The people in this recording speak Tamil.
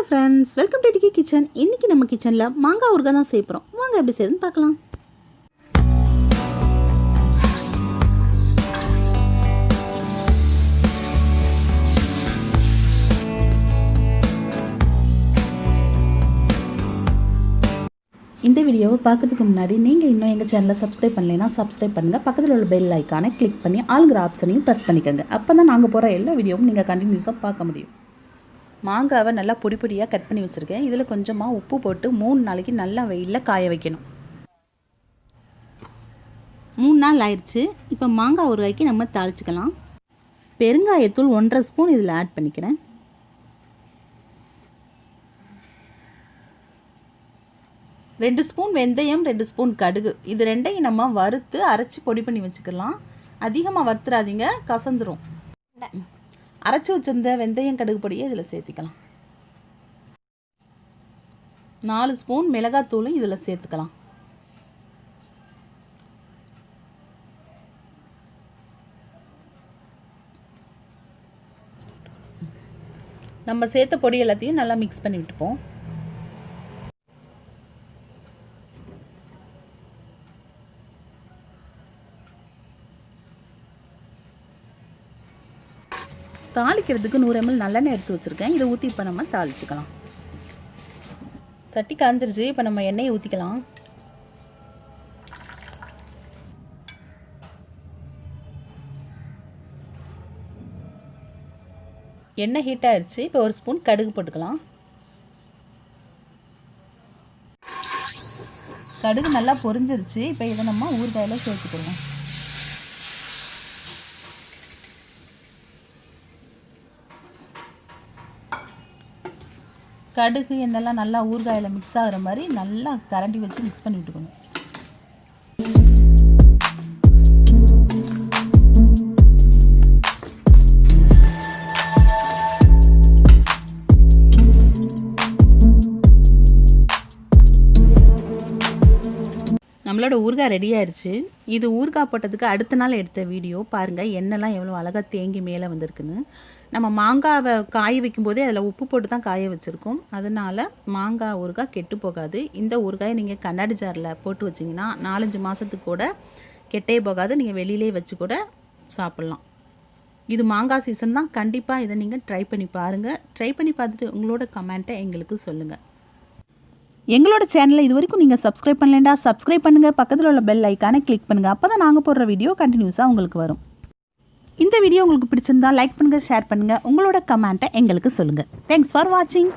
Friends, welcome to Tikki kitchen. இன்றைக்கி நம்ம கிச்சனில் மாங்காய் ஊறுகாய் தான் செய்கிறோம். வாங்க எப்படி செய்யுதுன்னு பார்க்கலாம். இந்த வீடியோவை பார்க்குறதுக்கு முன்னாடி நீங்கள் இன்னும் எங்கள் சேனலை சப்ஸ்கிரைப் பண்ணலைன்னா சப்ஸ்கிரைப் பண்ணுங்கள். பக்கத்தில் உள்ள பெல் ஐக்கானை கிளிக் பண்ணி ஆளுங்கிற ஆப்ஷனையும் ப்ரெஸ் பண்ணிக்கோங்க. அப்போ தான் நாங்கள் போகிற எல்லா வீடியோவும் நீங்கள் கண்டினியூஸாக பார்க்க முடியும். மாங்காவை நல்லா பொடி பொடியாக கட் பண்ணி வச்சுருக்கேன். இதில் கொஞ்சமாக உப்பு போட்டு 3 நாளைக்கு நல்லா வெயிலில் காய வைக்கணும். 3 நாள் ஆயிடுச்சு. இப்போ மாங்காய் ஊறுகாய்க்கு நம்ம தாளிச்சிக்கலாம். பெருங்காயத்தூள் 1.5 ஸ்பூன் இதில் ஆட் பண்ணிக்கிறேன். ரெண்டு ஸ்பூன் வெந்தயம், 2 ஸ்பூன் கடுகு, இது ரெண்டையும் நம்ம வறுத்து அரைச்சி பொடி பண்ணி வச்சுக்கலாம். அதிகமாக வறுத்துறாதீங்க, கசந்துரும். அரைச்சி வச்சிருந்த வெந்தயம் கடுகு பொடியை இதில் சேர்த்துக்கலாம். 4 ஸ்பூன் மிளகாத்தூளும் இதில் சேர்த்துக்கலாம். நம்ம சேர்த்த பொடி எல்லாத்தையும் நல்லா மிக்ஸ் பண்ணி விட்டுப்போம். தாளிக்கிறதுக்கு 100 ml நல்லெண்ணெய் எடுத்து வச்சுருக்கேன். இதை ஊற்றி இப்போ நம்ம தாளிச்சிக்கலாம். சட்டி காஞ்சிருச்சு. இப்போ நம்ம எண்ணெயை ஊற்றிக்கலாம். எண்ணெய் ஹீட் ஆயிடுச்சு. இப்போ 1 ஸ்பூன் கடுகு போட்டுக்கலாம். கடுகு நல்லா பொரிஞ்சிருச்சு. இப்போ இதை நம்ம ஊறுகாயில் சேர்த்துக்கலாம். கடுகு எண்ணெய்லாம் நல்லா ஊறுகாயில் மிக்ஸ் ஆகிற மாதிரி நல்லா கரண்டி வச்சு மிக்ஸ் பண்ணி விட்டுக்கணும். நம்மளோட ஊறுகாய் ரெடி ஆயிடுச்சு. இது ஊறுகாய் போட்டதுக்கு அடுத்த நாள் எடுத்த வீடியோ பாருங்கள். எண்ணெய்லாம் எவ்வளோ அழகாக தேங்கி மேலே வந்திருக்குன்னு. நம்ம மாங்காவை காய வைக்கும்போதே அதில் உப்பு போட்டு தான் காய வச்சுருக்கோம். அதனால் மாங்காய் ஊறுகாய் கெட்டு போகாது. இந்த ஊறுகாயை நீங்கள் கண்ணாடி ஜாரில் போட்டு வச்சிங்கன்னா 4-5 மாதத்துக்கு கூட கெட்டே போகாது. நீங்கள் வெளியிலே வச்சு கூட சாப்பிட்லாம். இது மாங்காய் சீசன் தான். கண்டிப்பாக இதை நீங்கள் ட்ரை பண்ணி பாருங்கள். ட்ரை பண்ணி பார்த்துட்டு உங்களோட கமெண்ட்டை எங்களுக்கு சொல்லுங்கள். எங்களோட சேனலை இது வரைக்கும் நீங்கள் சப்ஸ்கிரைப் பண்ணலேண்டா சப்ஸ்கிரைப் பண்ணுங்கள். பக்கத்தில் உள்ள பெல் ஐக்கானை கிளிக் பண்ணுங்கள். அப்போ தான் நாங்கள் போடுற வீடியோ கண்டினியூஸாக உங்களுக்கு வரும். இந்த வீடியோ உங்களுக்கு பிடிச்சிருந்தா லைக் பண்ணுங்கள், ஷேர் பண்ணுங்கள். உங்களோட கமெண்ட்டை எங்களுக்கு சொல்லுங்கள். தேங்க்ஸ் ஃபார் வாட்சிங்.